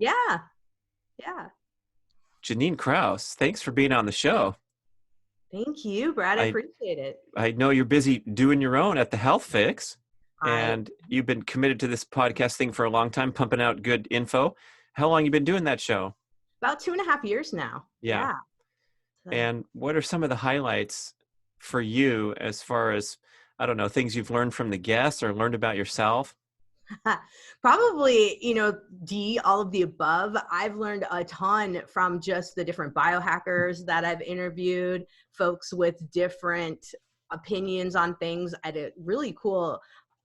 Yeah. Yeah. Jannine Krause, thanks for being on the show. Thank you, Brad. I I appreciate it. I know you're busy doing your own at the Health Fix, I and you've been committed to this podcast thing for a long time, pumping out good info. How long you been doing that show? About 2.5 years now. Yeah. Yeah. So. And what are some of the highlights for you as far as, I don't know, things you've learned from the guests or learned about yourself? Probably, all of the above. I've learned a ton from just the different biohackers that I've interviewed, folks with different opinions on things. I had a really cool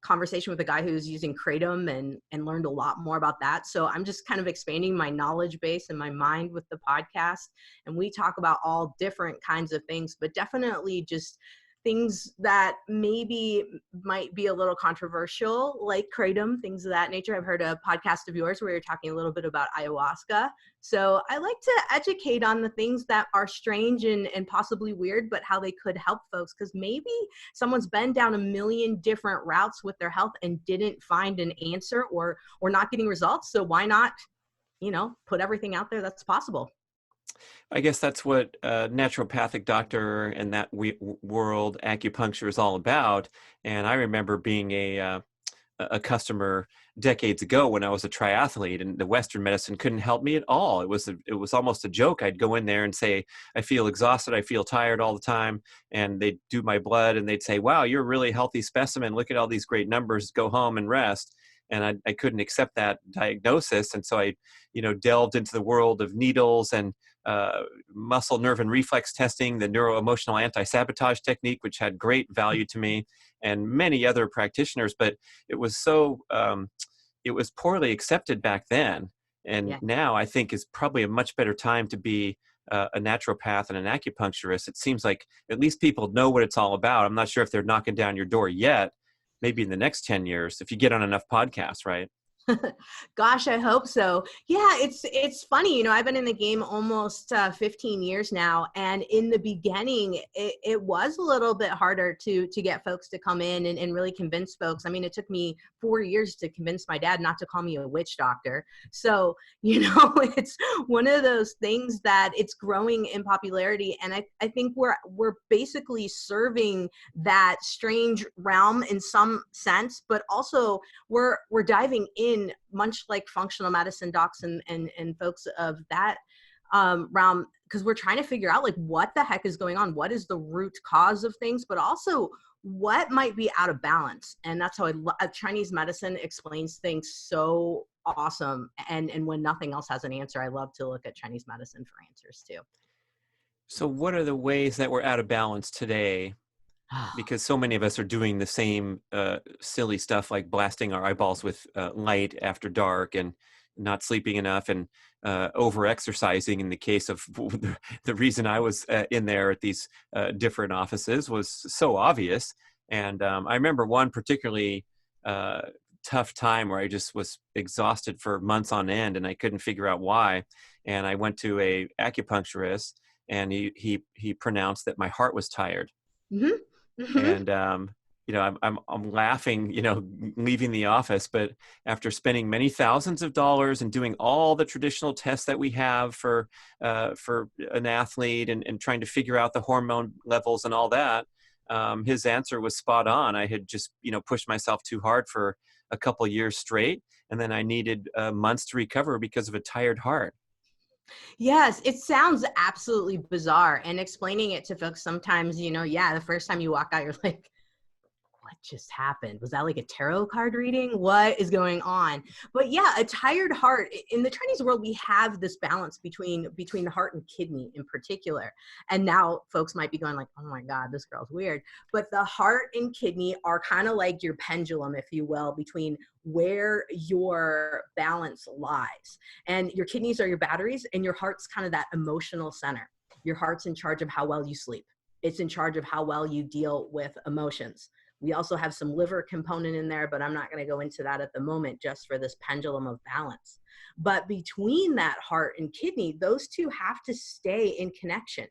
conversation with a guy who's using kratom and learned a lot more about that. So I'm just kind of expanding my knowledge base and my mind with the podcast. And we talk about all different kinds of things, but definitely just things that maybe might be a little controversial, like kratom, things of that nature. I've heard a podcast of yours where you're talking a little bit about ayahuasca. So I like to educate on the things that are strange and possibly weird, but how they could help folks. Because maybe someone's been down a million different routes with their health and didn't find an answer or not getting results. So why not, put everything out there that's possible. I guess that's what a naturopathic doctor and that world acupuncture is all about. And I remember being a customer decades ago when I was a triathlete, and the Western medicine couldn't help me at all. It was almost a joke. I'd go in there and say, I feel exhausted, I feel tired all the time, and they'd do my blood and they'd say, wow, you're a really healthy specimen. Look at all these great numbers. Go home and rest. And I couldn't accept that diagnosis, and so I, delved into the world of needles and muscle, nerve, and reflex testing, the neuro-emotional anti-sabotage technique, which had great value to me, and many other practitioners. But it was it was poorly accepted back then. And Yeah. now I think is probably a much better time to be a naturopath and an acupuncturist. It seems like at least people know what it's all about. I'm not sure if they're knocking down your door yet. Maybe in the next 10 years, if you get on enough podcasts, right? Gosh, I hope so. Yeah, it's funny. I've been in the game almost 15 years now, and in the beginning, it was a little bit harder to get folks to come in and really convince folks. I mean, it took me 4 years to convince my dad not to call me a witch doctor. So, it's one of those things that it's growing in popularity, and I think we're basically serving that strange realm in some sense, but also we're diving in much like functional medicine docs and folks of that realm, because we're trying to figure out like what the heck is going on, what is the root cause of things, but also what might be out of balance. And that's how Chinese medicine explains things so awesome. And when nothing else has an answer, I love to look at Chinese medicine for answers too. So what are the ways that we're out of balance today? Because so many of us are doing the same silly stuff, like blasting our eyeballs with light after dark and not sleeping enough and over-exercising. In the case of the reason I was in there at these different offices was so obvious. And I remember one particularly tough time where I just was exhausted for months on end and I couldn't figure out why. And I went to a acupuncturist, and he pronounced that my heart was tired. Mm-hmm. Mm-hmm. And I'm laughing, leaving the office, but after spending many thousands of dollars and doing all the traditional tests that we have for an athlete and trying to figure out the hormone levels and all that, his answer was spot on. I had just pushed myself too hard for a couple years straight, and then I needed months to recover because of a tired heart. Yes, it sounds absolutely bizarre. And explaining it to folks sometimes, the first time you walk out, you're like, what just happened? Was that like a tarot card reading? What is going on? But yeah, a tired heart. In the Chinese world, we have this balance between the heart and kidney in particular. And now folks might be going like, oh my God, this girl's weird. But the heart and kidney are kind of like your pendulum, if you will, between where your balance lies. And your kidneys are your batteries, and your heart's kind of that emotional center. Your heart's in charge of how well you sleep. It's in charge of how well you deal with emotions. We also have some liver component in there, but I'm not going to go into that at the moment, just for this pendulum of balance. But between that heart and kidney, those two have to stay in connection.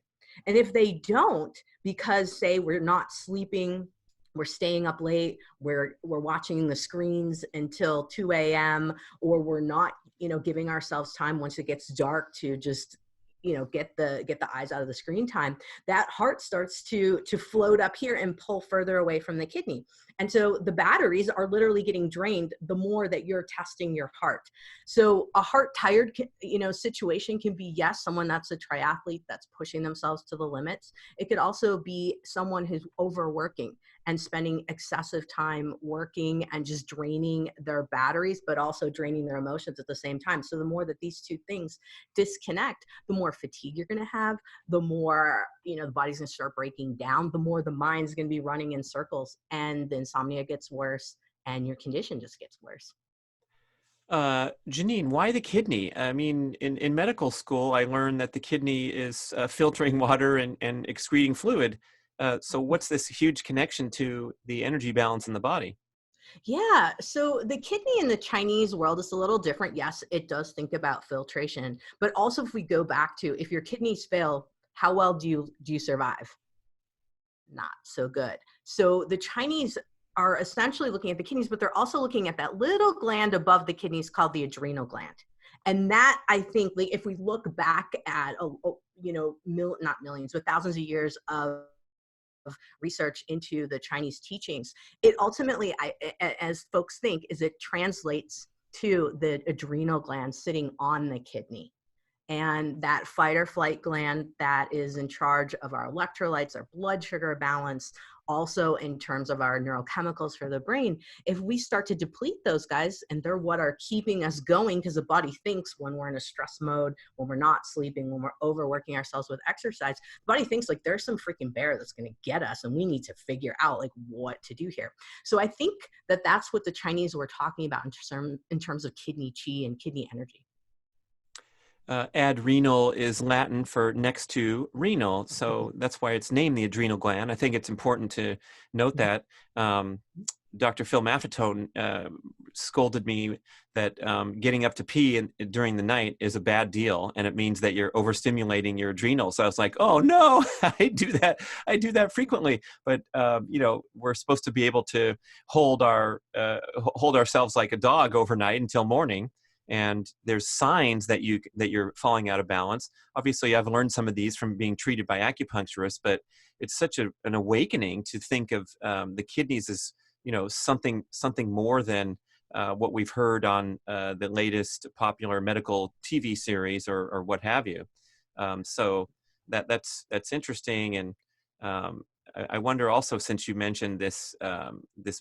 And if they don't, because say we're not sleeping, we're staying up late, we're watching the screens until 2 a.m., or we're not giving ourselves time once it gets dark to just get the eyes out of the screen time, that heart starts to float up here and pull further away from the kidney. And so the batteries are literally getting drained the more that you're testing your heart. So a heart tired situation can be, yes, someone that's a triathlete that's pushing themselves to the limits. It could also be someone who's overworking and spending excessive time working and just draining their batteries, but also draining their emotions at the same time. So the more that these two things disconnect, the more fatigue you're going to have, the more, the body's going to start breaking down, the more the mind's going to be running in circles, and the insomnia gets worse and your condition just gets worse. Janine, why the kidney? I mean, in medical school, I learned that the kidney is filtering water and excreting fluid. So what's this huge connection to the energy balance in the body? Yeah. So the kidney in the Chinese world is a little different. Yes, it does think about filtration, but also if we go back to, if your kidneys fail, how well do you survive? Not so good. So the Chinese are essentially looking at the kidneys, but they're also looking at that little gland above the kidneys called the adrenal gland. And that, I think, like, if we look back at, not millions, but thousands of years of research into the Chinese teachings, it ultimately, as folks think, is it translates to the adrenal gland sitting on the kidney. And that fight or flight gland that is in charge of our electrolytes, our blood sugar balance, also in terms of our neurochemicals for the brain. If we start to deplete those guys, and they're what are keeping us going, because the body thinks when we're in a stress mode, when we're not sleeping, when we're overworking ourselves with exercise, the body thinks like there's some freaking bear that's going to get us, and we need to figure out like what to do here. So I think that that's what the Chinese were talking about in terms of kidney qi and kidney energy. Adrenal is Latin for next to renal, so that's why it's named the adrenal gland. I think it's important to note that. Dr. Phil Maffetone scolded me that getting up to pee during the night is a bad deal, and it means that you're overstimulating your adrenals. So I was like, oh no, I do that frequently. But we're supposed to be able to hold ourselves like a dog overnight until morning. And there's signs that you're falling out of balance. Obviously, I've learned some of these from being treated by acupuncturists, but it's such an awakening to think of the kidneys as something more than what we've heard on the latest popular medical TV series or what have you. So that's interesting. And I wonder also, since you mentioned this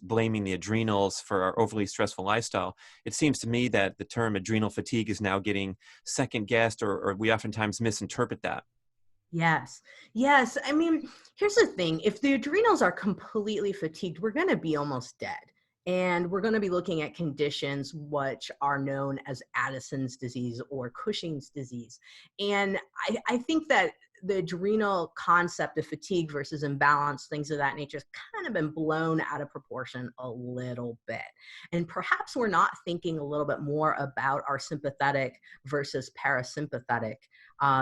blaming the adrenals for our overly stressful lifestyle, it seems to me that the term adrenal fatigue is now getting second guessed, or we oftentimes misinterpret that. Yes. Yes. I mean, here's the thing. If the adrenals are completely fatigued, we're going to be almost dead. And we're going to be looking at conditions which are known as Addison's disease or Cushing's disease. And I think that the adrenal concept of fatigue versus imbalance, things of that nature, has kind of been blown out of proportion a little bit. And perhaps we're not thinking a little bit more about our sympathetic versus parasympathetic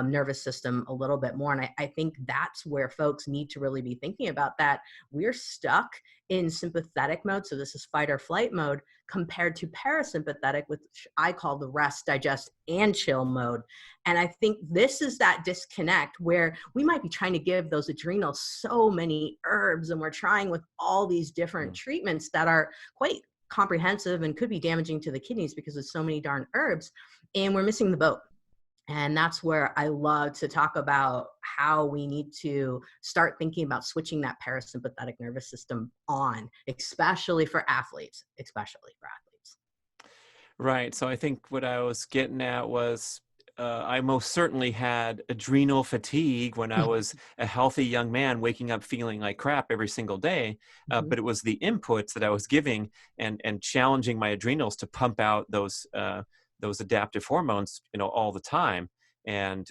nervous system a little bit more. And I think that's where folks need to really be thinking about that. We're stuck in sympathetic mode. So this is fight or flight mode compared to parasympathetic, which I call the rest, digest, and chill mode. And I think this is that disconnect where we might be trying to give those adrenals so many herbs, and we're trying with all these different treatments that are quite comprehensive and could be damaging to the kidneys because of so many darn herbs, and we're missing the boat. And that's where I love to talk about how we need to start thinking about switching that parasympathetic nervous system on, especially for athletes. Right. So I think what I was getting at was I most certainly had adrenal fatigue when I was a healthy young man waking up feeling like crap every single day. But it was the inputs that I was giving and challenging my adrenals to pump out those adaptive hormones, all the time. And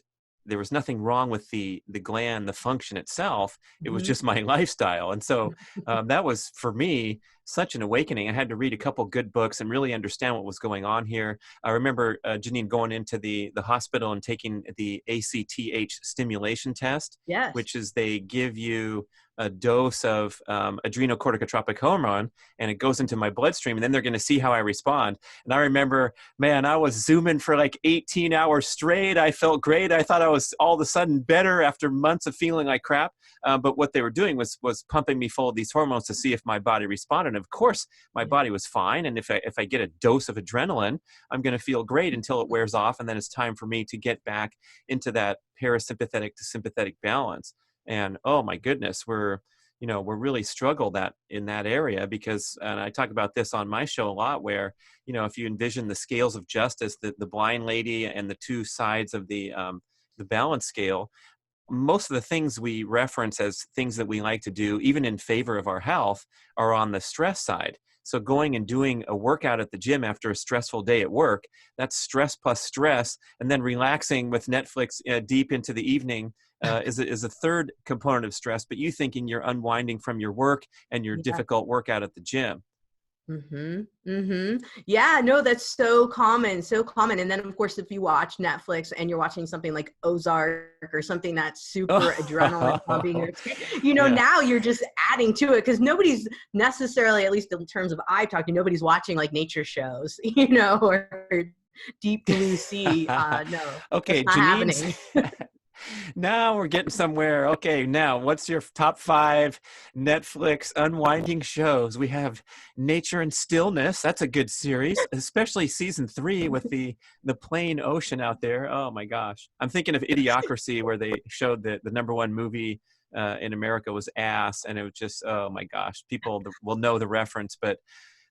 there was nothing wrong with the gland, the function itself. It was just my lifestyle. And so that was, for me, such an awakening. I had to read a couple good books and really understand what was going on here. I remember, Janine, going into the hospital and taking the ACTH stimulation test, Yes. which is they give you a dose of adrenocorticotropic hormone, and it goes into my bloodstream, and then they're going to see how I respond. And I remember, man, I was zooming for like 18 hours straight. I felt great. I thought I was all of a sudden better after months of feeling like crap. But what they were doing was pumping me full of these hormones to see if my body responded. And of course, my body was fine. And if I get a dose of adrenaline, I'm going to feel great until it wears off. And then it's time for me to get back into that parasympathetic to sympathetic balance. And oh my goodness, we're really struggle that in that area, because, and I talk about this on my show a lot, where, if you envision the scales of justice, the blind lady and the two sides of the balance scale, most of the things we reference as things that we like to do, even in favor of our health, are on the stress side. So going and doing a workout at the gym after a stressful day at work, that's stress plus stress. And then relaxing with Netflix deep into the evening is a third component of stress, but you thinking you're unwinding from your work and your Yeah. difficult workout at the gym. Yeah, no, that's so common, so common. And then of course, if you watch Netflix and you're watching something like Ozark or something that's super adrenaline pumping, Yeah. now you're just adding to it, because nobody's necessarily, at least in terms of I talking, nobody's watching like nature shows, or Deep Blue Sea. No, that's Okay, not Janine's. happening. Now we're getting somewhere. Okay, now what's your top 5 Netflix unwinding shows? We have Nature and Stillness. That's a good series, especially season 3 with the plain ocean out there. Oh my gosh. I'm thinking of Idiocracy, where they showed that the number 1 movie in America was Ass, and it was just, oh my gosh, people will know the reference. But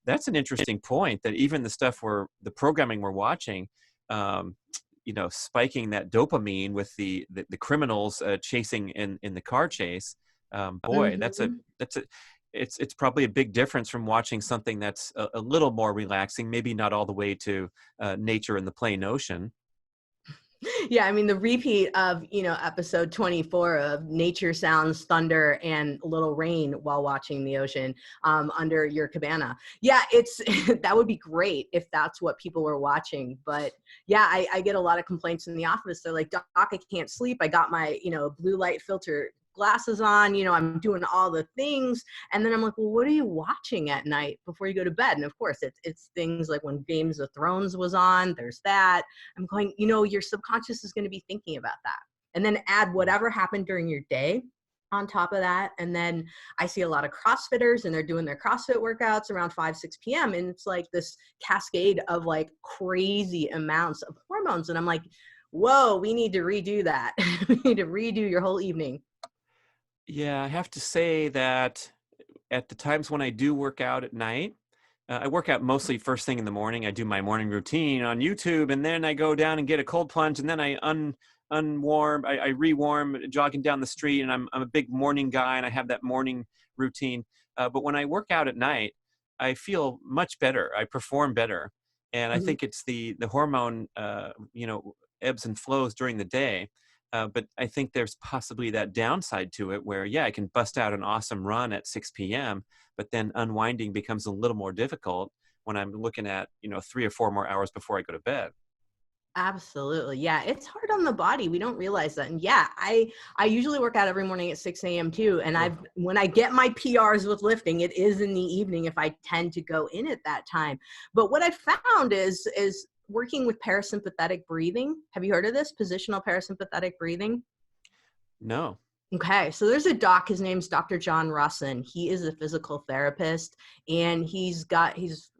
that's an interesting point, that even the programming we're watching, spiking that dopamine with the criminals chasing in the car chase. Boy, Mhm. it's probably a big difference from watching something that's a little more relaxing, maybe not all the way to nature in the plain ocean. Yeah, I mean, the repeat of, episode 24 of nature sounds, thunder, and a little rain while watching the ocean under your cabana. Yeah, it's that would be great if that's what people were watching. But yeah, I get a lot of complaints in the office. They're like, Doc, I can't sleep. I got my, blue light filter glasses on, I'm doing all the things. And then I'm like, well, what are you watching at night before you go to bed? And of course, it's things like when Games of Thrones was on, there's that. I'm going, your subconscious is going to be thinking about that. And then add whatever happened during your day on top of that. And then I see a lot of CrossFitters, and they're doing their CrossFit workouts around 5-6 p.m. And it's like this cascade of like crazy amounts of hormones. And I'm like, whoa, we need to redo that. We need to redo your whole evening. Yeah, I have to say that at the times when I do work out at night, I work out mostly first thing in the morning. I do my morning routine on YouTube, and then I go down and get a cold plunge, and then I unwarm, I rewarm jogging down the street, and I'm a big morning guy, and I have that morning routine. But when I work out at night, I feel much better. I perform better, and I Mhm. think it's the hormone, ebbs and flows during the day. But I think there's possibly that downside to it, where, yeah, I can bust out an awesome run at 6 p.m., but then unwinding becomes a little more difficult when I'm looking at, 3 or 4 more hours before I go to bed. Absolutely. Yeah, it's hard on the body. We don't realize that. And yeah, I usually work out every morning at 6 a.m. too. And Oh. when I get my PRs with lifting, it is in the evening if I tend to go in at that time. But what I found is working with parasympathetic breathing. Have you heard of this? Positional parasympathetic breathing? No. Okay, so there's a doc, his name's Dr. John Russin. He is a physical therapist, and he's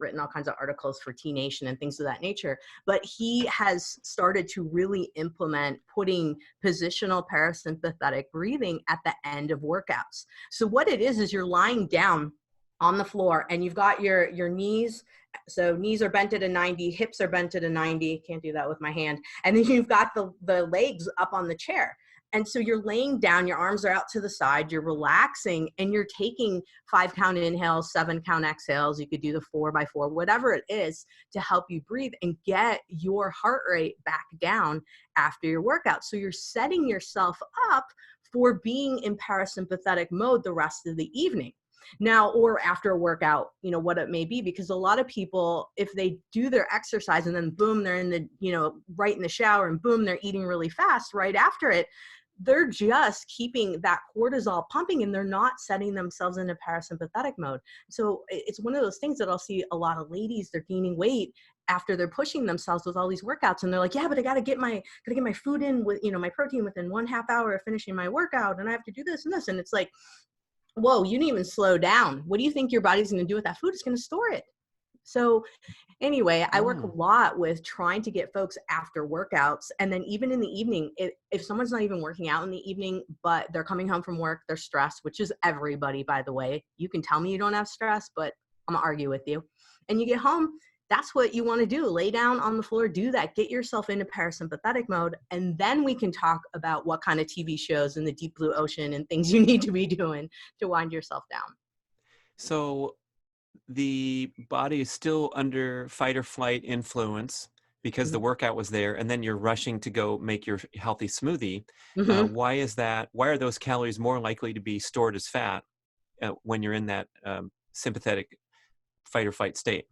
written all kinds of articles for T Nation and things of that nature. But he has started to really implement putting positional parasympathetic breathing at the end of workouts. So what it is you're lying down on the floor, and you've got your knees. So knees are bent at a 90, hips are bent at a 90. Can't do that with my hand. And then you've got the legs up on the chair. And so you're laying down, your arms are out to the side, you're relaxing, and you're taking 5-count inhales, 7-count exhales. You could do the 4x4, whatever it is, to help you breathe and get your heart rate back down after your workout. So you're setting yourself up for being in parasympathetic mode the rest of the evening. Now, or after a workout, you know, what it may be, because a lot of people, if they do their exercise and then boom, they're in the, you know, right in the shower and boom, they're eating really fast right after it, they're just keeping that cortisol pumping and they're not setting themselves into parasympathetic mode. So it's one of those things that I'll see a lot of ladies, they're gaining weight after they're pushing themselves with all these workouts. And they're like, yeah, but I got to get my food in with, you know, my protein within 1/2 hour of finishing my workout. And I have to do this and this. And it's like, whoa, you didn't even slow down. What do you think your body's going to do with that food? It's going to store it. So anyway, I work a lot with trying to get folks after workouts. And then even in the evening, if someone's not even working out in the evening, but they're coming home from work, they're stressed, which is everybody, by the way. You can tell me you don't have stress, but I'm gonna argue with you. And you get home, that's what you want to do. Lay down on the floor, do that, get yourself into parasympathetic mode. And then we can talk about what kind of TV shows in the deep blue ocean and things you need to be doing to wind yourself down. So the body is still under fight or flight influence because the workout was there, and then you're rushing to go make your healthy smoothie. Mm-hmm. Why is that? Why are those calories more likely to be stored as fat when you're in that sympathetic fight or flight state?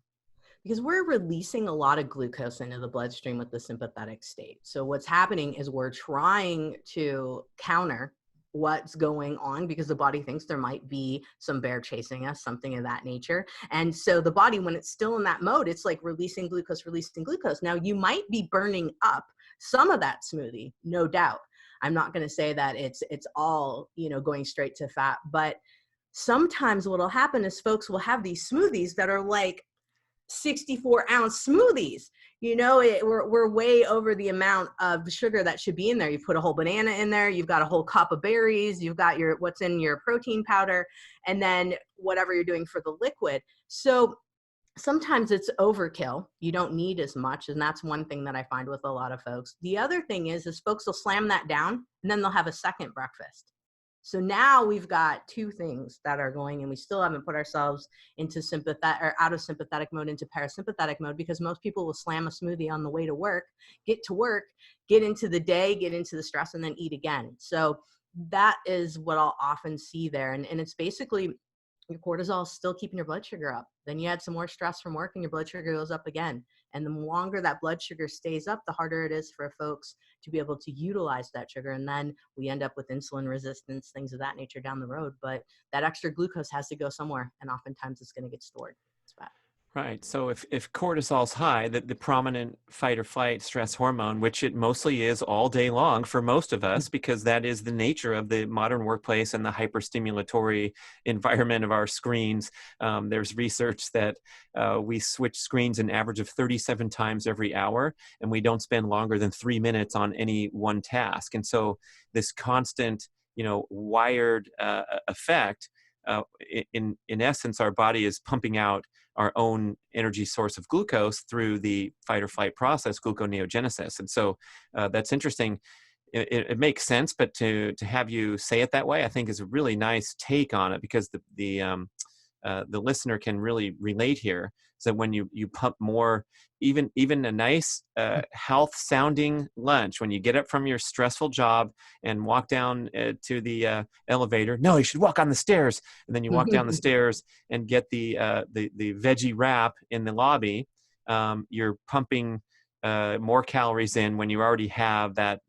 Because we're releasing a lot of glucose into the bloodstream with the sympathetic state. So what's happening is we're trying to counter what's going on because the body thinks there might be some bear chasing us, something of that nature. And so the body, when it's still in that mode, it's like releasing glucose, releasing glucose. Now you might be burning up some of that smoothie, no doubt. I'm not going to say that it's all, you know, going straight to fat, but sometimes what'll happen is folks will have these smoothies that are like 64-ounce smoothies. You know, we're way over the amount of sugar that should be in there. You put a whole banana in there, you've got a whole cup of berries, you've got your what's in your protein powder, and then whatever you're doing for the liquid. So sometimes it's overkill. You don't need as much, and that's one thing that I find with a lot of folks. The other thing is folks will slam that down and then they'll have a second breakfast. So now we've got two things that are going, and we still haven't put ourselves into sympathetic or out of sympathetic mode into parasympathetic mode, because most people will slam a smoothie on the way to work, get into the day, get into the stress, and then eat again. So that is what I'll often see there. And it's basically your cortisol is still keeping your blood sugar up. Then you add some more stress from work and your blood sugar goes up again. And the longer that blood sugar stays up, the harder it is for folks to be able to utilize that sugar. And then we end up with insulin resistance, things of that nature down the road. But that extra glucose has to go somewhere. And oftentimes it's going to get stored as fat. Right. So if cortisol's high, the prominent fight or flight stress hormone, which it mostly is all day long for most of us, because that is the nature of the modern workplace and the hyperstimulatory environment of our screens. There's research that we switch screens an average of 37 times every hour, and we don't spend longer than 3 minutes on any one task. And so this constant, wired effect, in essence, our body is pumping out our own energy source of glucose through the fight or flight process, gluconeogenesis. And so that's interesting. It makes sense, but to have you say it that way, I think is a really nice take on it, because the listener can really relate here. So when you pump more, even a nice health sounding lunch, when you get up from your stressful job and walk down to the elevator, no, you should walk on the stairs, and then you walk down the stairs and get the veggie wrap in the lobby, you're pumping more calories in when you already have that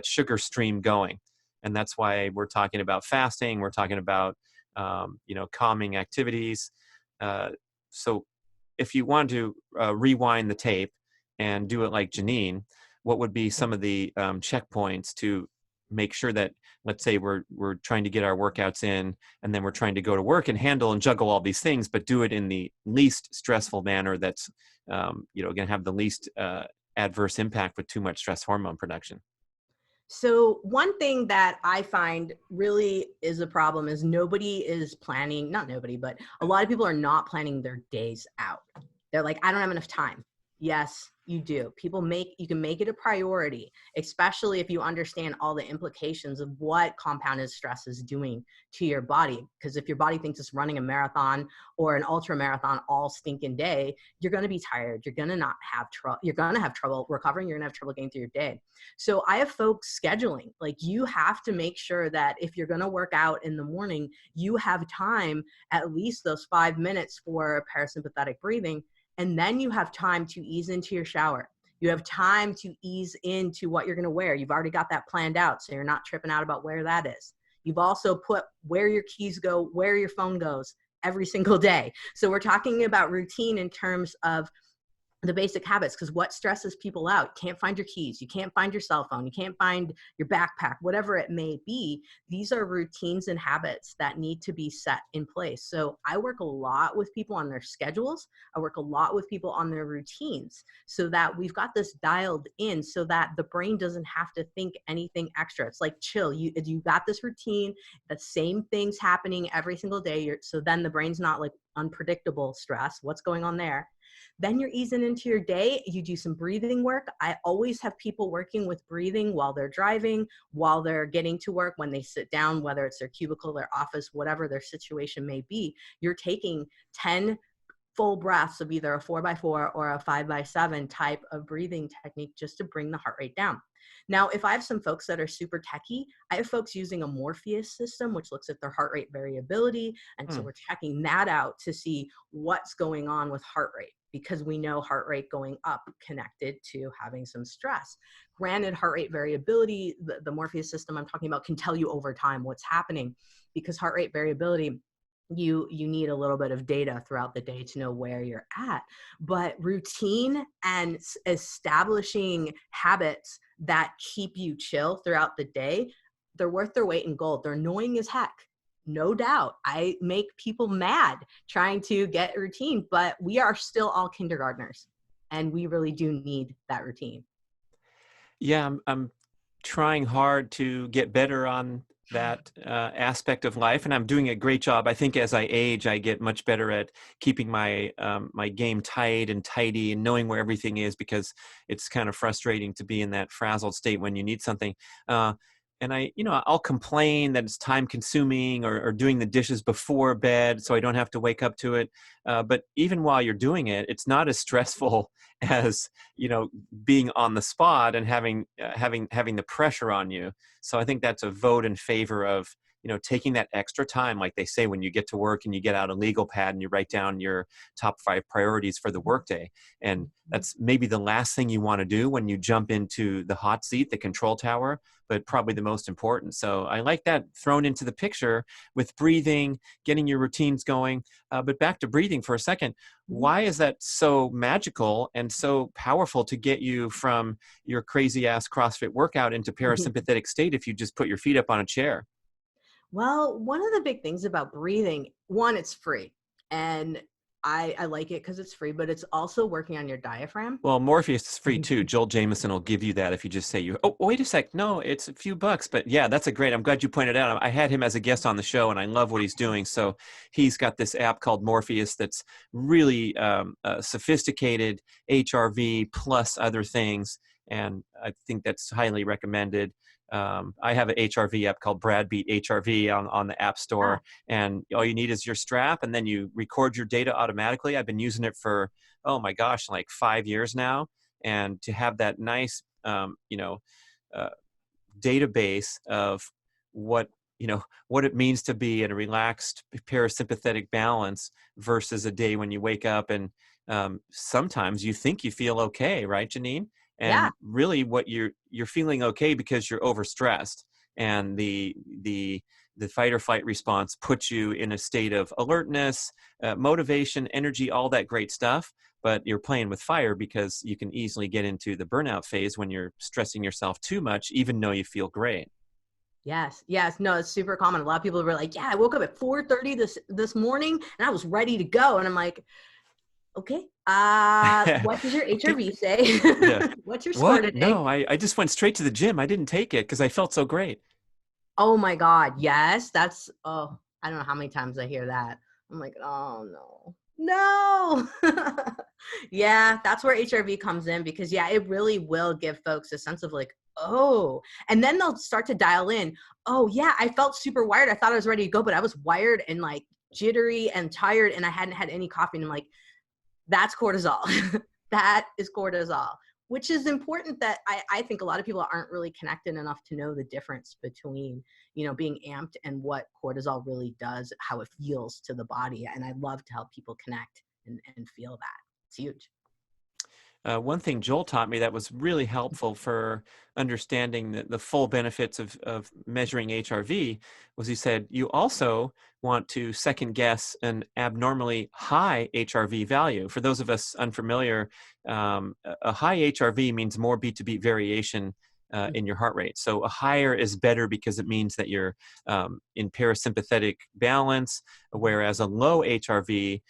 sugar stream going. And that's why we're talking about fasting. We're talking about calming activities. So if you want to rewind the tape and do it like Janine, what would be some of the checkpoints to make sure that, let's say we're trying to get our workouts in, and then we're trying to go to work and handle and juggle all these things, but do it in the least stressful manner that's going to have the least adverse impact with too much stress hormone production? So one thing that I find really is a problem is nobody is planning, not nobody, but a lot of people are not planning their days out. They're like, I don't have enough time. Yes, you do. You can make it a priority, especially if you understand all the implications of what compounded stress is doing to your body. Because if your body thinks it's running a marathon or an ultra marathon all stinking day, you're going to be tired. You're going to not have trouble. You're going to have trouble recovering. You're going to have trouble getting through your day. So I have folks scheduling, like you have to make sure that if you're going to work out in the morning, you have time, at least those 5 minutes for parasympathetic breathing. And then you have time to ease into your shower. You have time to ease into what you're going to wear. You've already got that planned out, so you're not tripping out about where that is. You've also put where your keys go, where your phone goes every single day. So we're talking about routine in terms of the basic habits, because what stresses people out? You can't find your keys, you can't find your cell phone, you can't find your backpack, whatever it may be. These are routines and habits that need to be set in place. So I work a lot with people on their schedules. I work a lot with people on their routines so that we've got this dialed in so that the brain doesn't have to think anything extra. It's like chill. You got this routine, the same things happening every single day. So then the brain's not like unpredictable stress. What's going on there? Then you're easing into your day. You do some breathing work. I always have people working with breathing while they're driving, while they're getting to work, when they sit down, whether it's their cubicle, their office, whatever their situation may be. You're taking 10 full breaths of either a 4x4 or a 5x7 type of breathing technique just to bring the heart rate down. Now, if I have some folks that are super techie, I have folks using a Morpheus system, which looks at their heart rate variability. And so we're checking that out to see what's going on with heart rate, because we know heart rate going up connected to having some stress. Granted, heart rate variability, the Morpheus system I'm talking about, can tell you over time what's happening, because heart rate variability, you need a little bit of data throughout the day to know where you're at. But routine and establishing habits that keep you chill throughout the day, they're worth their weight in gold. They're annoying as heck. No doubt. I make people mad trying to get a routine, but we are still all kindergartners and we really do need that routine. Yeah, I'm trying hard to get better on that aspect of life, and I'm doing a great job. I think as I age, I get much better at keeping my my game tight and tidy and knowing where everything is, because it's kind of frustrating to be in that frazzled state when you need something. And I'll complain that it's time consuming, or doing the dishes before bed so I don't have to wake up to it. But even while you're doing it, it's not as stressful as, being on the spot and having the pressure on you. So I think that's a vote in favor of, taking that extra time, like they say, when you get to work and you get out a legal pad and you write down your top 5 priorities for the workday. And that's maybe the last thing you want to do when you jump into the hot seat, the control tower, but probably the most important. So I like that thrown into the picture with breathing, getting your routines going. But back to breathing for a second. Why is that so magical and so powerful to get you from your crazy ass CrossFit workout into parasympathetic state if you just put your feet up on a chair? Well, one of the big things about breathing, one, it's free. And I like it because it's free, but it's also working on your diaphragm. Well, Morpheus is free too. Joel Jameson will give you that if you just say oh, wait a sec. No, it's a few bucks. But yeah, that's I'm glad you pointed out. I had him as a guest on the show and I love what he's doing. So he's got this app called Morpheus that's really sophisticated HRV plus other things. And I think that's highly recommended. I have an HRV app called Bradbeat HRV on the App Store, and all you need is your strap, and then you record your data automatically. I've been using it for, oh my gosh, like 5 years now, and to have that nice, database of what what it means to be in a relaxed parasympathetic balance versus a day when you wake up and sometimes you think you feel okay, right, Janine? And Yeah. really what you're feeling okay because you're overstressed, and the fight or flight response puts you in a state of alertness, motivation, energy, all that great stuff. But you're playing with fire because you can easily get into the burnout phase when you're stressing yourself too much, even though you feel great. Yes. Yes. No, it's super common. A lot of people were like, yeah, I woke up at 4:30 this morning and I was ready to go. And I'm like, okay, what does your HRV say? Yeah. What's your score What? today? No, I just went straight to the gym. I didn't take it because I felt so great. Oh my God. Yes. I don't know how many times I hear that. I'm like, oh no. No. Yeah, that's where HRV comes in, because yeah, it really will give folks a sense of like, oh, and then they'll start to dial in. Oh yeah, I felt super wired. I thought I was ready to go, but I was wired and like jittery and tired, and I hadn't had any coffee. And I'm like, that's cortisol. That is cortisol, which is important, that I think a lot of people aren't really connected enough to know the difference between, being amped and what cortisol really does, how it feels to the body. And I love to help people connect and feel that. It's huge. One thing Joel taught me that was really helpful for understanding the full benefits of measuring HRV was, he said, you also want to second guess an abnormally high HRV value. For those of us unfamiliar, a high HRV means more beat to beat variation in your heart rate. So a higher is better because it means that you're in parasympathetic balance, whereas a low HRV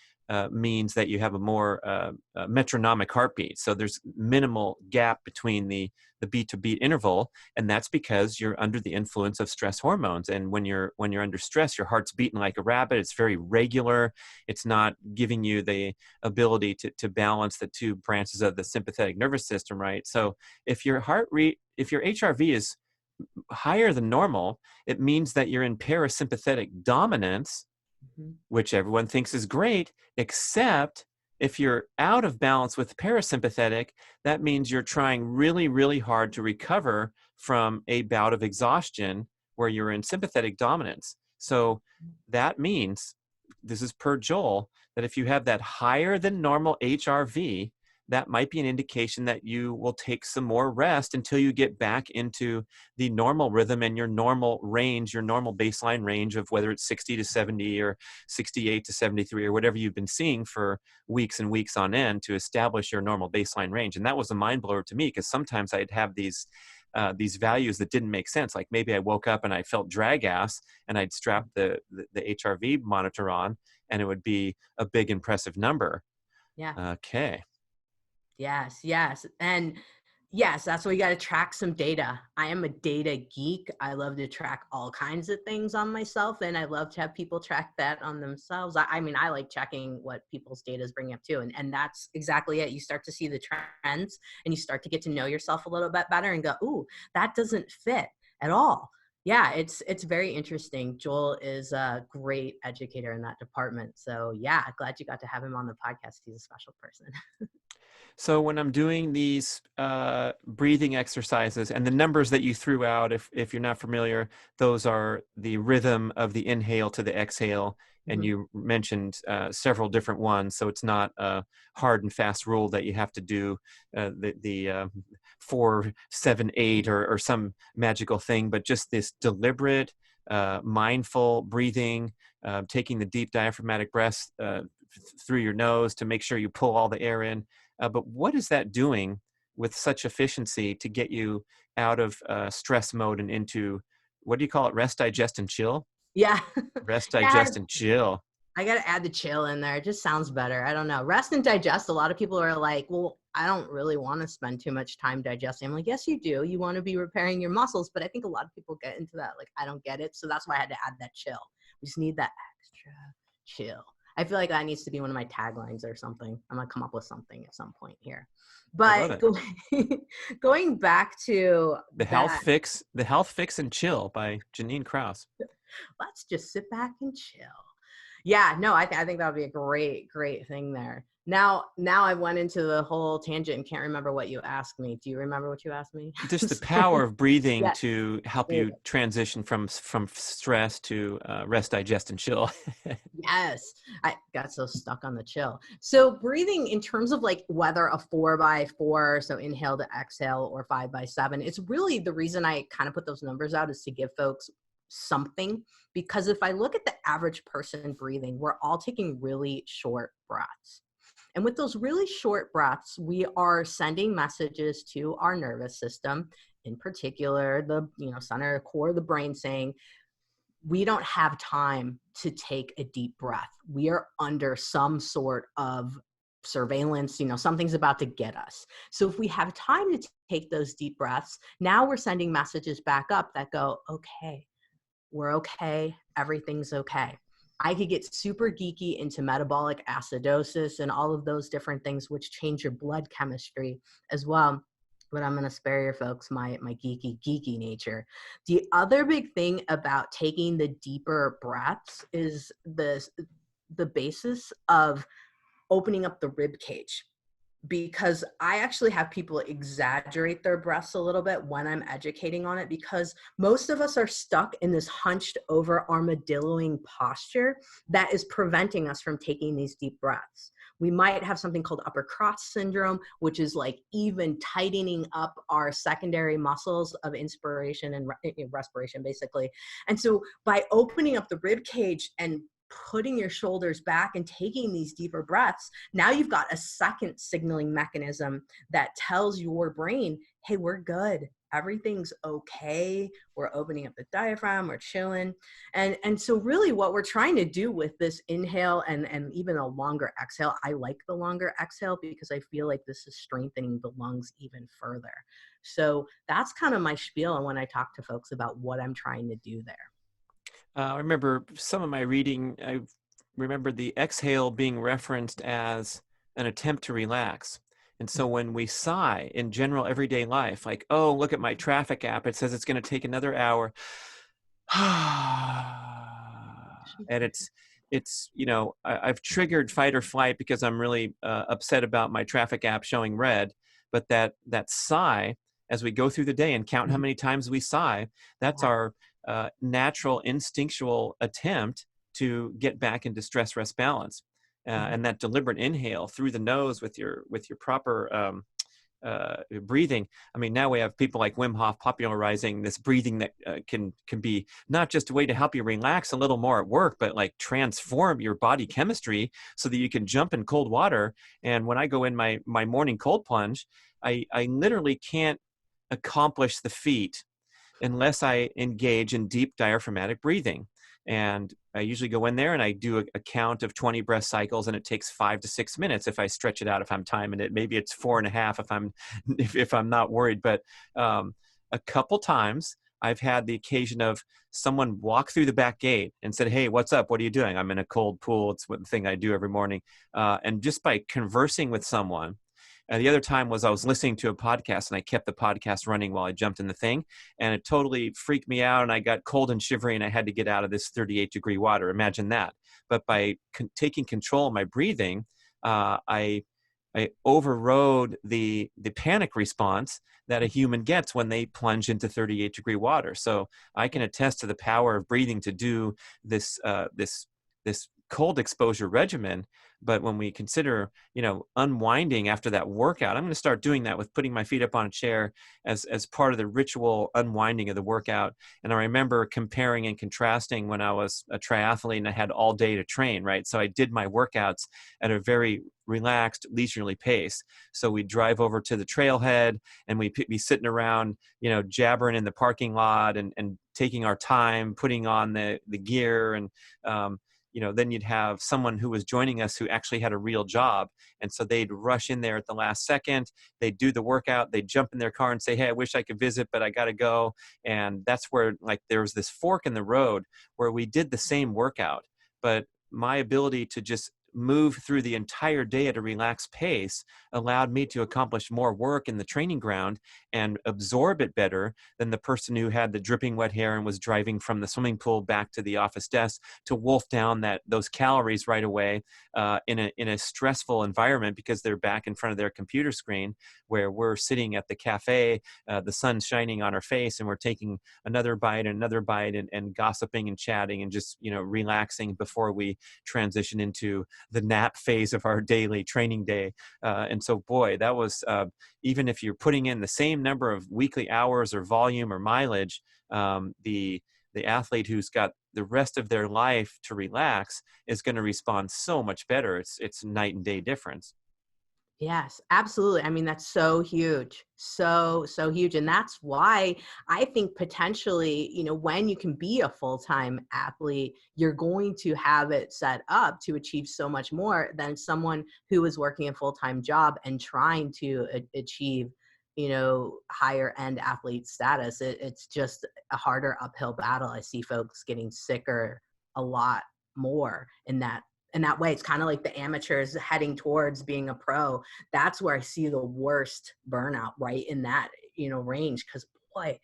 means that you have a more metronomic heartbeat. So there's minimal gap between the beat to beat interval, and that's because you're under the influence of stress hormones. And when you're under stress, your heart's beating like a rabbit. It's very regular. It's not giving you the ability to balance the two branches of the sympathetic nervous system, right? So if your if your HRV is higher than normal, it means that you're in parasympathetic dominance, which everyone thinks is great, except if you're out of balance with parasympathetic, that means you're trying really, really hard to recover from a bout of exhaustion where you're in sympathetic dominance. So that means, this is per Joel, that if you have that higher than normal HRV, that might be an indication that you will take some more rest until you get back into the normal rhythm and your normal range, your normal baseline range of whether it's 60 to 70 or 68 to 73 or whatever you've been seeing for weeks and weeks on end to establish your normal baseline range. And that was a mind blower to me, because sometimes I'd have these values that didn't make sense. Like maybe I woke up and I felt drag ass and I'd strap the HRV monitor on and it would be a big impressive number. Yeah. Okay. Yes, yes. And yes, that's why you got to track some data. I am a data geek. I love to track all kinds of things on myself, and I love to have people track that on themselves. I mean, I like checking what people's data is bringing up too. And that's exactly it. You start to see the trends and you start to get to know yourself a little bit better and go, ooh, that doesn't fit at all. Yeah, it's very interesting. Joel is a great educator in that department. So yeah, glad you got to have him on the podcast. He's a special person. So when I'm doing these breathing exercises, and the numbers that you threw out, if you're not familiar, those are the rhythm of the inhale to the exhale. And you mentioned several different ones. So it's not a hard and fast rule that you have to do the 4, 7, 8 or some magical thing, but just this deliberate, mindful breathing, taking the deep diaphragmatic breaths through your nose to make sure you pull all the air in. But what is that doing with such efficiency to get you out of stress mode and into, what do you call it? Rest, digest, and chill? Yeah. Rest, Yeah, digest, and chill. I got to add the chill in there. It just sounds better. I don't know. Rest and digest. A lot of people are like, well, I don't really want to spend too much time digesting. I'm like, yes, you do. You want to be repairing your muscles. But I think a lot of people get into that. Like, I don't get it. So that's why I had to add that chill. We just need that extra chill. I feel like that needs to be one of my taglines or something. I'm going to come up with something at some point here. But going back to the Health Fix and Chill by Jannine Krause. Let's just sit back and chill. Yeah, no, I think that would be a great thing there. Now I went into the whole tangent and can't remember what you asked me. Do you remember what you asked me? Just the power of breathing Yeah. to help you transition from stress to rest, digest, and chill. Yes, I got so stuck on the chill. So breathing in terms of like whether a 4x4, so inhale to exhale, or 5x7, it's really the reason I kind of put those numbers out is to give folks something. Because if I look at the average person breathing, we're all taking really short breaths. And with those really short breaths, we are sending messages to our nervous system, in particular, the center core of the brain, saying, we don't have time to take a deep breath. We are under some sort of surveillance, something's about to get us. So if we have time to take those deep breaths, now we're sending messages back up that go, okay, we're okay, everything's okay. I could get super geeky into metabolic acidosis and all of those different things, which change your blood chemistry as well. But I'm going to spare your folks my geeky nature. The other big thing about taking the deeper breaths is the basis of opening up the rib cage, because I actually have people exaggerate their breaths a little bit when I'm educating on it, because most of us are stuck in this hunched over armadilloing posture that is preventing us from taking these deep breaths. We might have something called upper cross syndrome, which is like even tightening up our secondary muscles of inspiration and respiration, basically. And so by opening up the rib cage and putting your shoulders back and taking these deeper breaths, now you've got a second signaling mechanism that tells your brain, hey, we're good. Everything's okay. We're opening up the diaphragm, we're chilling. And so really what we're trying to do with this inhale and even a longer exhale, I like the longer exhale because I feel like this is strengthening the lungs even further. So that's kind of my spiel and when I talk to folks about what I'm trying to do there. I remember some of my reading, I remember the exhale being referenced as an attempt to relax. And so when we sigh in general everyday life, like, oh, look at my traffic app, it says it's going to take another hour. And it's, you know, I've triggered fight or flight because I'm really upset about my traffic app showing red. But that sigh, as we go through the day and count how many times we sigh, that's our natural instinctual attempt to get back into stress rest balance. And that deliberate inhale through the nose with your proper breathing. I mean, now we have people like Wim Hof popularizing this breathing that can be not just a way to help you relax a little more at work, but like transform your body chemistry so that you can jump in cold water. And when I go in my morning cold plunge, I literally can't accomplish the feat unless I engage in deep diaphragmatic breathing. And I usually go in there and I do a count of 20 breath cycles, and it takes 5 to 6 minutes if I stretch it out, if I'm timing it. Maybe it's 4.5 if I'm not worried. But a couple times I've had the occasion of someone walk through the back gate and said, hey, what's up? What are you doing? I'm in a cold pool. It's the thing I do every morning. And just by conversing with someone, the other time was I was listening to a podcast and I kept the podcast running while I jumped in the thing, and it totally freaked me out and I got cold and shivery and I had to get out of this 38-degree water. Imagine that. But by taking control of my breathing, I overrode the panic response that a human gets when they plunge into 38-degree water. So I can attest to the power of breathing to do this cold exposure regimen. But when we consider, you know, unwinding after that workout, I'm going to start doing that with putting my feet up on a chair as part of the ritual unwinding of the workout. And I remember comparing and contrasting when I was a triathlete and I had all day to train, right? So I did my workouts at a very relaxed, leisurely pace. So we'd drive over to the trailhead and we'd be sitting around, you know, jabbering in the parking lot and taking our time, putting on the gear. And, you know, then you'd have someone who was joining us who actually had a real job. And so they'd rush in there at the last second. They'd do the workout. They'd jump in their car and say, hey, I wish I could visit, but I got to go. And that's where, like, there was this fork in the road where we did the same workout, but my ability to just move through the entire day at a relaxed pace allowed me to accomplish more work in the training ground and absorb it better than the person who had the dripping wet hair and was driving from the swimming pool back to the office desk to wolf down those calories right away in a stressful environment because they're back in front of their computer screen, where we're sitting at the cafe, the sun's shining on our face, and we're taking another bite and gossiping and chatting and just, you know, relaxing before we transition into the nap phase of our daily training day. And so, boy, that was, even if you're putting in the same number of weekly hours or volume or mileage, the athlete who's got the rest of their life to relax is going to respond so much better. It's night and day difference. Yes, absolutely. I mean, that's so huge. So huge. And that's why I think potentially, you know, when you can be a full-time athlete, you're going to have it set up to achieve so much more than someone who is working a full-time job and trying to achieve, you know, higher end athlete status. It's just a harder uphill battle. I see folks getting sicker a lot more in that way. It's kind of like the amateurs heading towards being a pro. That's where I see the worst burnout, right in that, range. Because boy,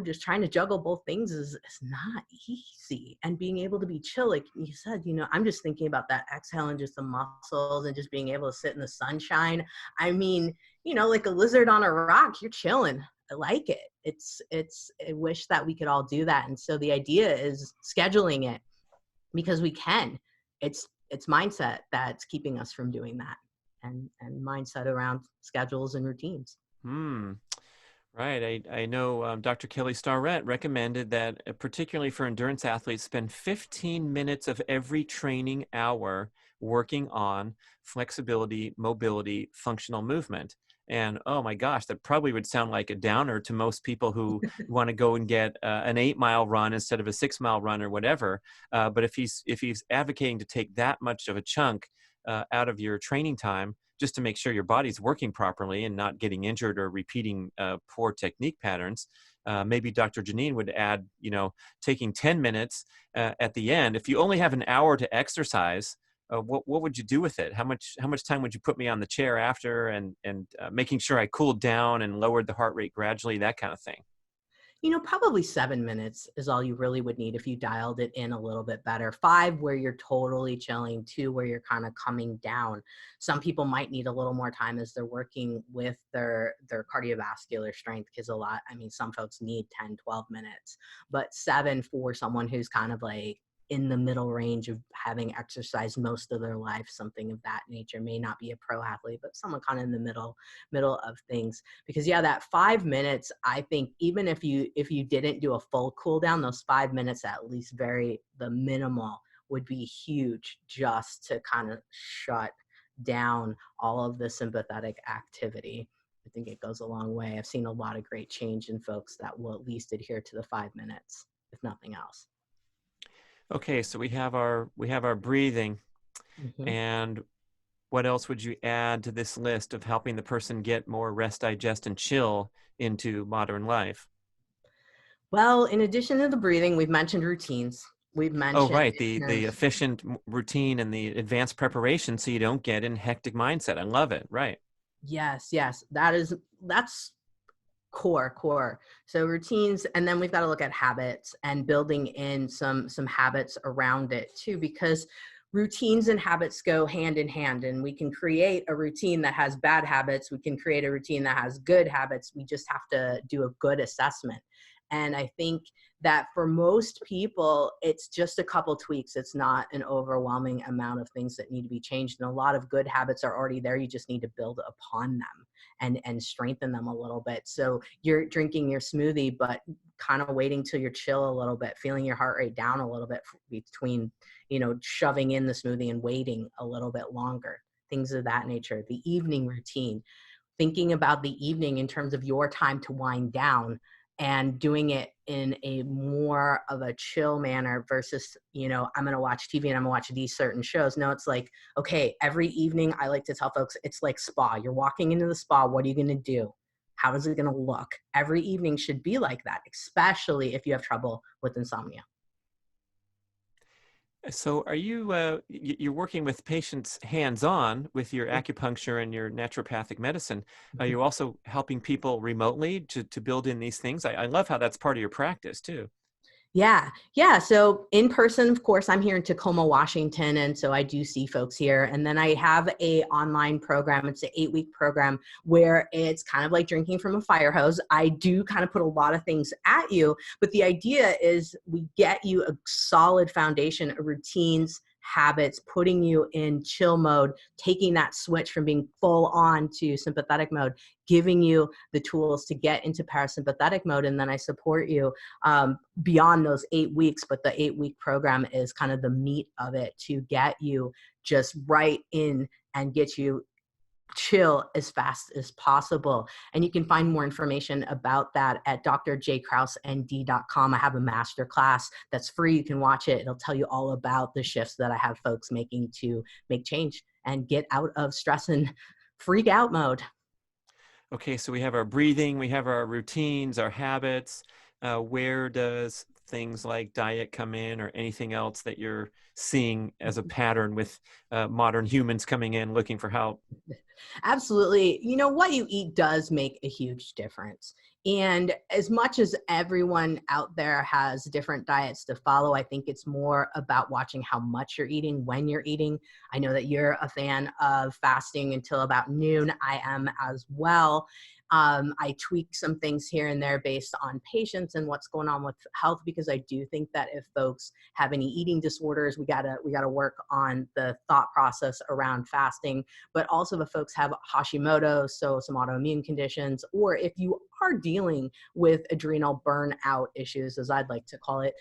just trying to juggle both things is not easy. And being able to be chill, like you said, I'm just thinking about that exhale and just the muscles and just being able to sit in the sunshine. I mean, like a lizard on a rock, you're chilling. I like it. I wish that we could all do that. And so the idea is scheduling it, because we can. It's mindset that's keeping us from doing that, and mindset around schedules and routines. Right. I know Dr. Kelly Starrett recommended that, particularly for endurance athletes, spend 15 minutes of every training hour working on flexibility, mobility, functional movement. And oh my gosh, that probably would sound like a downer to most people who want to go and get an 8-mile run instead of a 6-mile run or whatever. But if he's advocating to take that much of a chunk out of your training time, just to make sure your body's working properly and not getting injured or repeating poor technique patterns. Maybe Dr. Janine would add, taking 10 minutes at the end. If you only have an hour to exercise, what would you do with it? How much time would you put me on the chair after, and making sure I cooled down and lowered the heart rate gradually, that kind of thing? Probably 7 minutes is all you really would need if you dialed it in a little bit better. 5 where you're totally chilling, 2 where you're kind of coming down. Some people might need a little more time as they're working with their cardiovascular strength, because some folks need 10, 12 minutes, but 7 for someone who's kind of like in the middle range of having exercised most of their life, something of that nature. May not be a pro athlete, but someone kind of in the middle of things. Because that 5 minutes, I think even if you didn't do a full cool down, those 5 minutes at least, the minimal, would be huge, just to kind of shut down all of the sympathetic activity. I think it goes a long way. I've seen a lot of great change in folks that will at least adhere to the 5 minutes, if nothing else. Okay, so we have our breathing, and what else would you add to this list of helping the person get more rest, digest, and chill into modern life? Well, in addition to the breathing, we've mentioned routines. We've Oh, mentioned right, the efficient routine and the advanced preparation, so you don't get in hectic mindset. I love it. Right. Yes, that's core. So routines, and then we've got to look at habits and building in some habits around it too, because routines and habits go hand in hand, and we can create a routine that has bad habits. We can create a routine that has good habits. We just have to do a good assessment. And I think that for most people, it's just a couple tweaks. It's not an overwhelming amount of things that need to be changed. And a lot of good habits are already there. You just need to build upon them and strengthen them a little bit. So you're drinking your smoothie, but kind of waiting till you're chill a little bit, feeling your heart rate down a little bit between, shoving in the smoothie and waiting a little bit longer, things of that nature. The evening routine, thinking about the evening in terms of your time to wind down, and doing it in a more of a chill manner versus, I'm going to watch TV and I'm going to watch these certain shows. No, it's like, okay, every evening, I like to tell folks, it's like spa. You're walking into the spa. What are you going to do? How is it going to look? Every evening should be like that, especially if you have trouble with insomnia. So are you, you're working with patients hands-on with your acupuncture and your naturopathic medicine. Are you also helping people remotely to build in these things? I love how that's part of your practice too. Yeah. So in person, of course, I'm here in Tacoma, Washington. And so I do see folks here. And then I have a online program. It's an 8-week program where it's kind of like drinking from a fire hose. I do kind of put a lot of things at you, but the idea is we get you a solid foundation of routines, habits, putting you in chill mode, taking that switch from being full on to sympathetic mode, giving you the tools to get into parasympathetic mode. And then I support you beyond those 8 weeks, but the 8-week program is kind of the meat of it to get you just right in and get you chill as fast as possible. And you can find more information about that at drjkrauseND.com. I have a master class that's free. You can watch it. It'll tell you all about the shifts that I have folks making to make change and get out of stress and freak out mode. Okay, so we have our breathing, we have our routines, our habits. Where does things like diet come in, or anything else that you're seeing as a pattern with modern humans coming in looking for help? Absolutely. You know, what you eat does make a huge difference. And as much as everyone out there has different diets to follow, I think it's more about watching how much you're eating, when you're eating. I know that you're a fan of fasting until about noon. I am as well. I tweak some things here and there based on patients and what's going on with health, because I do think that if folks have any eating disorders, we gotta work on the thought process around fasting. But also if folks have Hashimoto, so some autoimmune conditions, or if you are dealing with adrenal burnout issues, as I'd like to call it,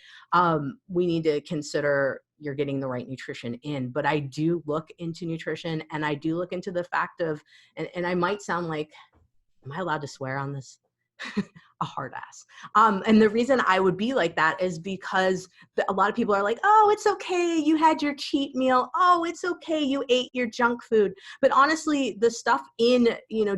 we need to consider you're getting the right nutrition in. But I do look into nutrition, and I do look into the fact of, and I might sound like, am I allowed to swear on this? A hard ass. And the reason I would be like that is because a lot of people are like, oh, it's okay, you had your cheat meal. Oh, it's okay, you ate your junk food. But honestly, the stuff in,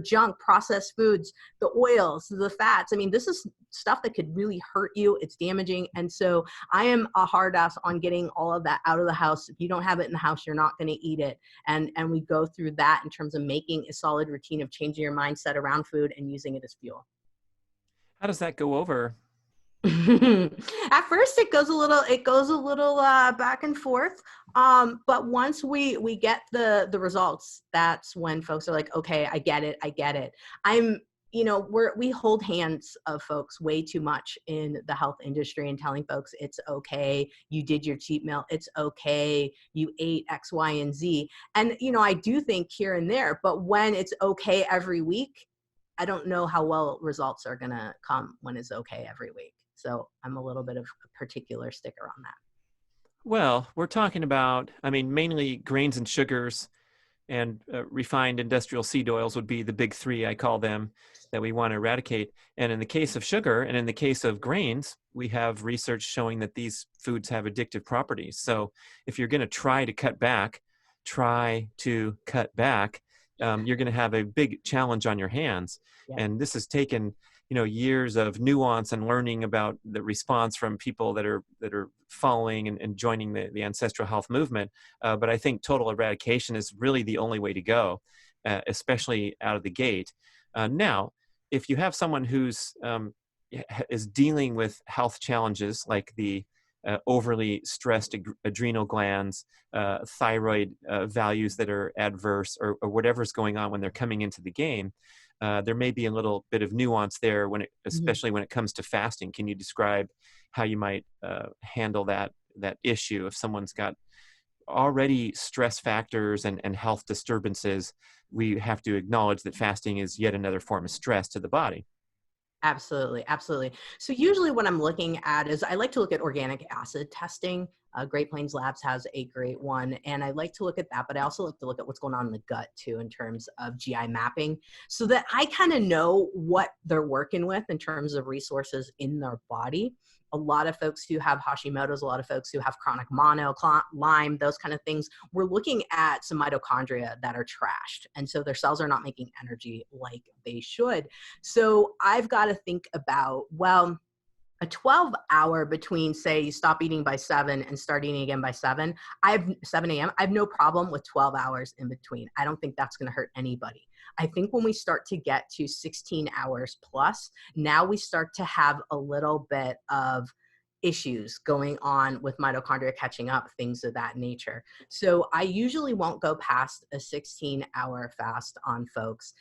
junk processed foods, the oils, the fats, I mean, this is stuff that could really hurt you. It's damaging. And so I am a hard ass on getting all of that out of the house. If you don't have it in the house, you're not going to eat it. And we go through that in terms of making a solid routine of changing your mindset around food and using it as fuel. How does that go over? At first it goes a little back and forth. But once we get the results, that's when folks are like, okay, I get it. We hold hands of folks way too much in the health industry and telling folks it's okay, you did your cheat meal, it's okay, you ate X, Y, and Z. And I do think here and there, but when it's okay every week, I don't know how well results are going to come when it's okay every week. So I'm a little bit of a particular sticker on that. Well, we're talking about, I mean, mainly grains and sugars, and refined industrial seed oils would be the big three, I call them, that we want to eradicate. And in the case of sugar and in the case of grains, we have research showing that these foods have addictive properties. So if you're going to try to cut back, you're going to have a big challenge on your hands. Yeah. And this has taken, years of nuance and learning about the response from people that are following and joining the ancestral health movement. But I think total eradication is really the only way to go, especially out of the gate. Now, if you have someone who's is dealing with health challenges like the overly stressed adrenal glands, thyroid values that are adverse, or whatever's going on when they're coming into the game, there may be a little bit of nuance there especially when it comes to fasting. Can you describe how you might handle that issue if someone's got already stress factors and health disturbances? We have to acknowledge that fasting is yet another form of stress to the body. Absolutely. Absolutely. So usually what I'm looking at is I like to look at organic acid testing. Great Plains Labs has a great one. And I like to look at that, but I also like to look at what's going on in the gut too, in terms of GI mapping, so that I kind of know what they're working with in terms of resources in their body. A lot of folks who have Hashimoto's, a lot of folks who have chronic mono, Lyme, those kind of things, we're looking at some mitochondria that are trashed. And so their cells are not making energy like they should. So I've got to think about, well, a 12-hour between, say, you stop eating by 7 and start eating again by 7 a.m. I have no problem with 12 hours in between. I don't think that's going to hurt anybody. I think when we start to get to 16 hours plus, now we start to have a little bit of issues going on with mitochondria catching up, things of that nature. So I usually won't go past a 16-hour fast on folks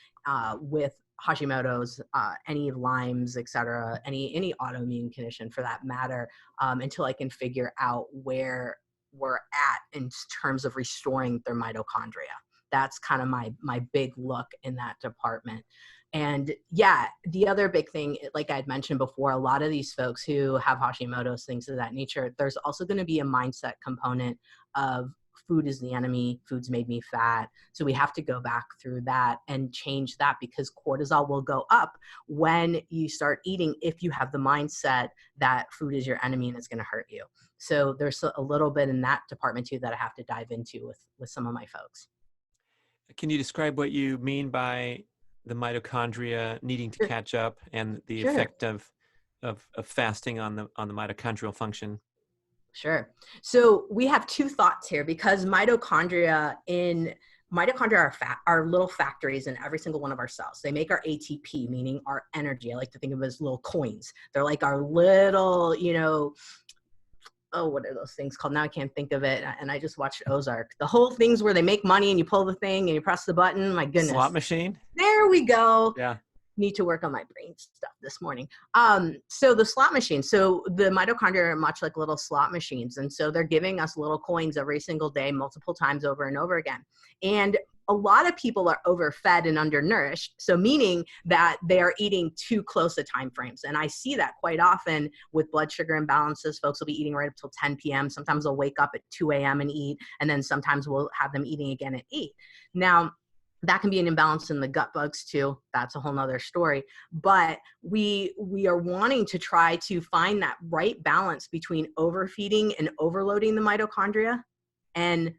with Hashimoto's, any Lyme's, et cetera, any autoimmune condition for that matter, until I can figure out where we're at in terms of restoring their mitochondria. That's kind of my big look in that department. And yeah, the other big thing, like I'd mentioned before, a lot of these folks who have Hashimoto's, things of that nature, there's also going to be a mindset component of food is the enemy, food's made me fat. So we have to go back through that and change that, because cortisol will go up when you start eating if you have the mindset that food is your enemy and it's going to hurt you. So there's a little bit in that department too that I have to dive into with some of my folks. Can you describe what you mean by the mitochondria needing to Sure. catch up and the Sure. effect of of fasting on the mitochondrial function? Sure. So we have two thoughts here because mitochondria are little factories in every single one of our cells. They make our ATP, meaning our energy. I like to think of it as little coins. They're like our little, what are those things called? Now I can't think of it. And I just watched Ozark. The whole things where they make money and you pull the thing and you press the button. My goodness. Slot machine? There we go. Yeah. Need to work on my brain stuff this morning. So the slot machine, so the mitochondria are much like little slot machines. And so they're giving us little coins every single day, multiple times over and over again. And a lot of people are overfed and undernourished. So meaning that they are eating too close to time frames. And I see that quite often with blood sugar imbalances. Folks will be eating right up till 10 p.m. Sometimes they'll wake up at 2 a.m. and eat. And then sometimes we'll have them eating again at 8. Now, that can be an imbalance in the gut bugs too. That's a whole nother story. But we are wanting to try to find that right balance between overfeeding and overloading the mitochondria and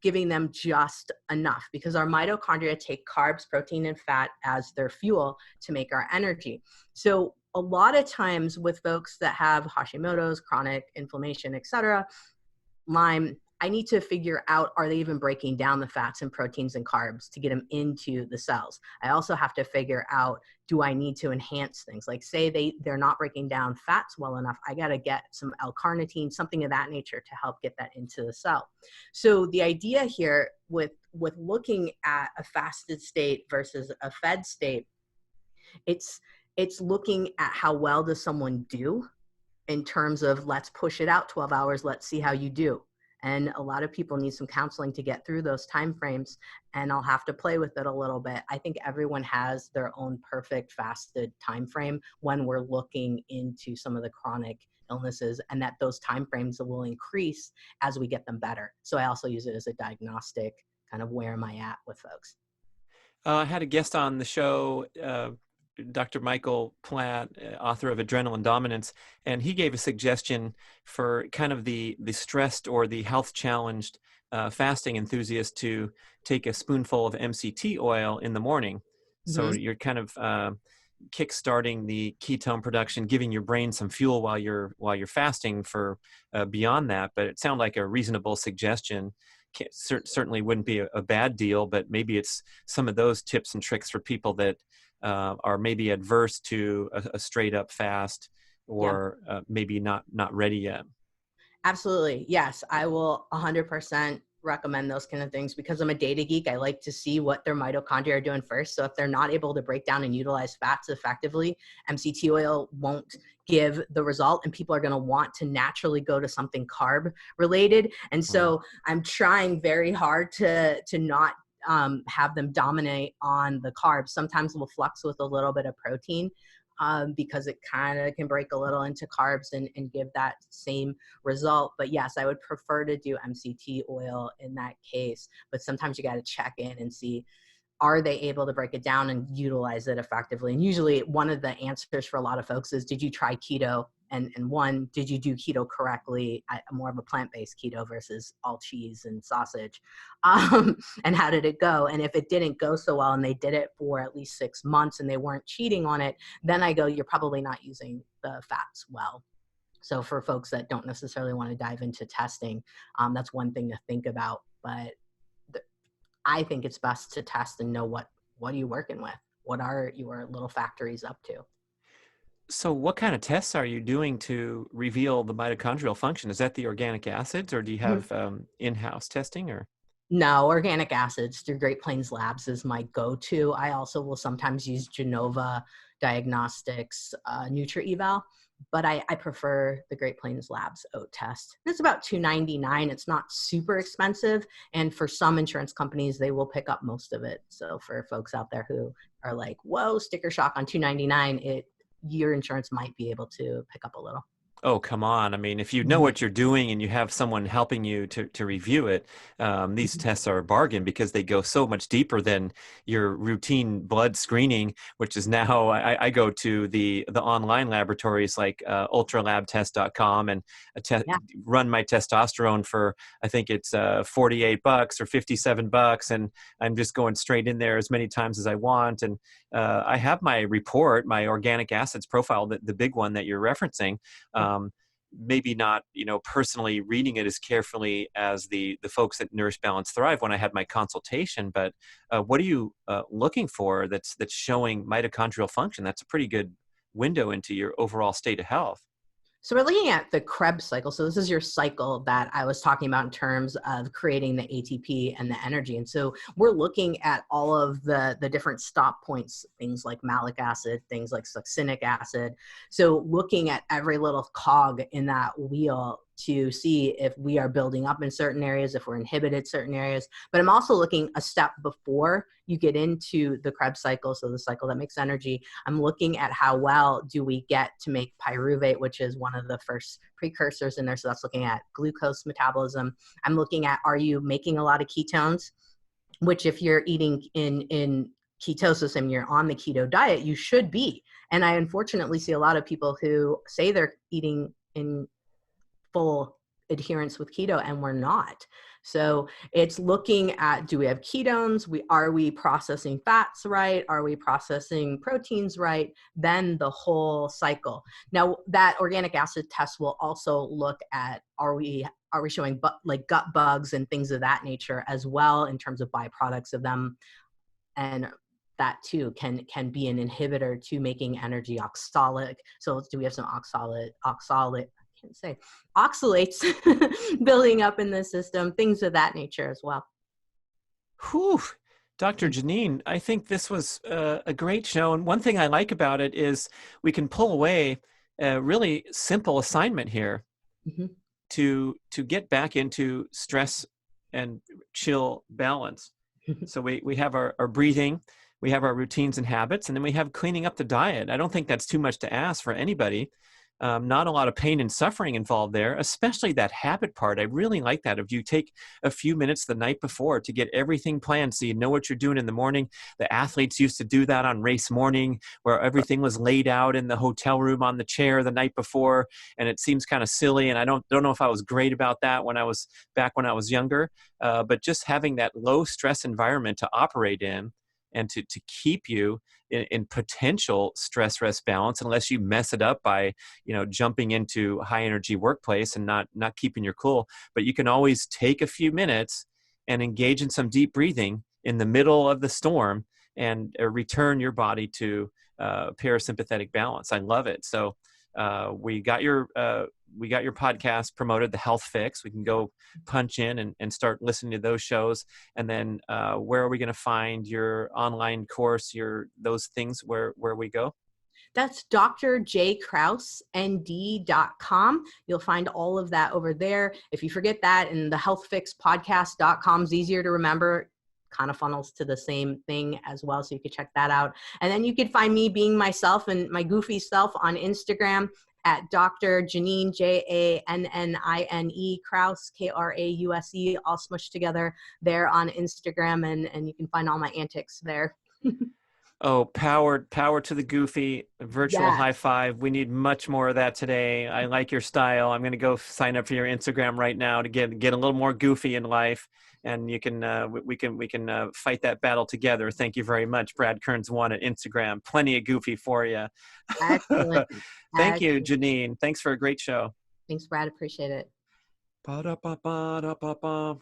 giving them just enough, because our mitochondria take carbs, protein, and fat as their fuel to make our energy. So a lot of times with folks that have Hashimoto's, chronic inflammation, etc., Lyme, I need to figure out, are they even breaking down the fats and proteins and carbs to get them into the cells? I also have to figure out, do I need to enhance things? Like say they're not breaking down fats well enough, I got to get some L-carnitine, something of that nature to help get that into the cell. So the idea here with looking at a fasted state versus a fed state, it's looking at how well does someone do in terms of, let's push it out 12 hours, let's see how you do. And a lot of people need some counseling to get through those time frames, and I'll have to play with it a little bit. I think everyone has their own perfect fasted time frame when we're looking into some of the chronic illnesses, and that those time frames will increase as we get them better. So I also use it as a diagnostic kind of, where am I at with folks. I had a guest on the show, Dr. Michael Platt, author of Adrenal and Dominance, and he gave a suggestion for kind of the stressed or the health challenged fasting enthusiast to take a spoonful of MCT oil in the morning. So you're kind of kick-starting the ketone production, giving your brain some fuel while you're fasting for beyond that. But it sounded like a reasonable suggestion. Certainly wouldn't be a bad deal, but maybe it's some of those tips and tricks for people that are maybe adverse to a straight up fast, or maybe not ready yet. Absolutely. Yes, I will 100% recommend those kind of things, because I'm a data geek. I like to see what their mitochondria are doing first. So if they're not able to break down and utilize fats effectively, MCT oil won't give the result, and people are going to want to naturally go to something carb related. And so I'm trying very hard to not have them dominate on the carbs. Sometimes we'll flux with a little bit of protein because it kind of can break a little into carbs and give that same result. But yes, I would prefer to do MCT oil in that case. But sometimes you got to check in and see, are they able to break it down and utilize it effectively? And usually one of the answers for a lot of folks is, did you try keto? And one, did you do keto correctly? More of a plant-based keto versus all cheese and sausage. And how did it go? And if it didn't go so well and they did it for at least 6 months and they weren't cheating on it, then I go, you're probably not using the fats well. So for folks that don't necessarily want to dive into testing, that's one thing to think about. But I think it's best to test and know what are you working with? What are your little factories up to? So what kind of tests are you doing to reveal the mitochondrial function? Is that the organic acids, or do you have in-house testing? Or No, organic acids through Great Plains Labs is my go-to. I also will sometimes use Genova Diagnostics NutriEval, but I prefer the Great Plains Labs oat test. It's about $2.99. It's not super expensive, and for some insurance companies, they will pick up most of it. So for folks out there who are like, whoa, sticker shock on $2.99, your insurance might be able to pick up a little. Oh, come on. I mean, if you know Mhm. what you're doing and you have someone helping you to review it, these tests are a bargain because they go so much deeper than your routine blood screening, which is now I go to the online laboratories like ultralabtest.com and Yeah. run my testosterone for, I think it's $48 or $57. And I'm just going straight in there as many times as I want. And I have my report, my organic acids profile, the big one that you're referencing. Maybe not, personally reading it as carefully as the folks at Nourish Balance Thrive when I had my consultation. But what are you looking for that's showing mitochondrial function? That's a pretty good window into your overall state of health. So we're looking at the Krebs cycle. So this is your cycle that I was talking about in terms of creating the ATP and the energy. And so we're looking at all of the different stop points, things like malic acid, things like succinic acid. So looking at every little cog in that wheel to see if we are building up in certain areas, if we're inhibited certain areas. But I'm also looking a step before you get into the Krebs cycle, so the cycle that makes energy. I'm looking at how well do we get to make pyruvate, which is one of the first precursors in there. So that's looking at glucose metabolism. I'm looking at, are you making a lot of ketones? Which if you're eating in ketosis and you're on the keto diet, you should be. And I unfortunately see a lot of people who say they're eating in full adherence with keto and we're not. So it's looking at, do we have ketones? Are we processing fats right? Are we processing proteins right? Then the whole cycle. Now that organic acid test will also look at, are we showing like gut bugs and things of that nature as well in terms of byproducts of them. And that too can be an inhibitor to making energy oxalic. So do we have some oxalate, can't say, oxalates building up in the system, things of that nature as well. Whew. Dr. Janine, I think this was a great show. And one thing I like about it is we can pull away a really simple assignment here Mm-hmm. to get back into stress and chill balance. So we have our breathing, we have our routines and habits, and then we have cleaning up the diet. I don't think that's too much to ask for anybody. Not a lot of pain and suffering involved there, especially that habit part. I really like that. If you take a few minutes the night before to get everything planned so you know what you're doing in the morning. The athletes used to do that on race morning where everything was laid out in the hotel room on the chair the night before. And it seems kind of silly. And I don't know if I was great about that when I was younger. But just having that low stress environment to operate in and to keep you in potential stress rest balance, unless you mess it up by jumping into high energy workplace and not keeping your cool. But you can always take a few minutes and engage in some deep breathing in the middle of the storm and return your body to parasympathetic balance. I love it. So we got your podcast promoted, The Health Fix. We can go punch in and start listening to those shows. And then where are we going to find your online course, those things where we go? That's drjkrauseND.com. You'll find all of that over there. If you forget that, and the healthfixpodcast.com is easier to remember, kind of funnels to the same thing as well. So you could check that out. And then you could find me being myself and my goofy self on Instagram at Dr. Jannine, Jannine Krause, Krause, all smushed together there on Instagram. And you can find all my antics there. Oh, power to the goofy, virtual Yes. high five. We need much more of that today. I like your style. I'm going to go sign up for your Instagram right now to get a little more goofy in life. And you can we can fight that battle together. Thank you very much, Brad Kearns 1 at Instagram. Plenty of goofy for you. Excellent. Thank you, Excellent. Janine. Thanks for a great show. Thanks, Brad. Appreciate it. Ba-da-ba-ba-da-ba-ba.